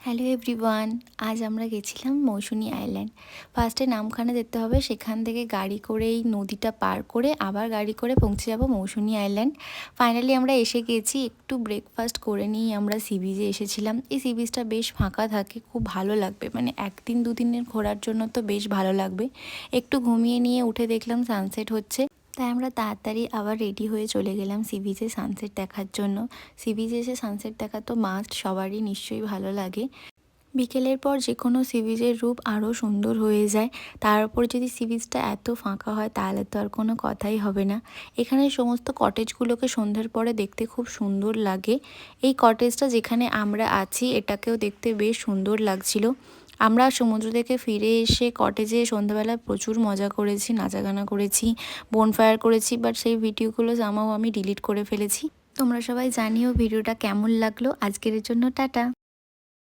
Hello everyone, আজ আমরা গেছিলাম মৌসুনি আইল্যান্ড। ফার্স্টে নামখানা যেতে হবে, সেখান থেকে গাড়ি করে এই নদীটা পার করে আবার গাড়ি করে পৌঁছে যাব মৌসুনি আইল্যান্ড। ফাইনালি আমরা এসে গেছি। একটু ব্রেকফাস্ট করে নিয়েই আমরা সি বিচে এসেছিলাম। এই সি বিচটা বেশ ফাঁকা থাকে, খুব ভালো লাগবে, মানে একদিন দুদিনের ঘোরার জন্য তো বেশ ভালো লাগবে। একটু ঘুমিয়ে নিয়ে উঠে দেখলাম সানসেট হচ্ছে, তাই আমরা তাড়াতাড়ি আবার রেডি হয়ে চলে গেলাম সি বিচে সানসেট দেখার জন্য। সি বিচে এসে সানসেট দেখা তো মাস্ট, সবারই নিশ্চয়ই ভালো লাগে। বিকেলের পর যে কোনো সি বিচের রূপ আরও সুন্দর হয়ে যায়। তার উপর যদি সি বিচটা এত ফাঁকা হয় তাহলে তো আর কোনো কথাই হবে না। এখানে সমস্ত কটেজগুলোকে সন্ধ্যার পরে দেখতে খুব সুন্দর লাগে। এই কটেজটা যেখানে আমরা আছি এটাকেও দেখতে বেশ সুন্দর লাগছিল। আমরা সমুদ্র থেকে ফিরে এসে কটেজে সন্ধ্যাবেলা প্রচুর মজা করেছি, নাচাগানা করেছি, বনফায়ার করেছি, বাট সেই ভিডিওগুলো জামাও আমি ডিলিট করে ফেলেছি। তোমরা সবাই জানিও ভিডিওটা কেমন লাগলো। আজকের জন্য টাটা।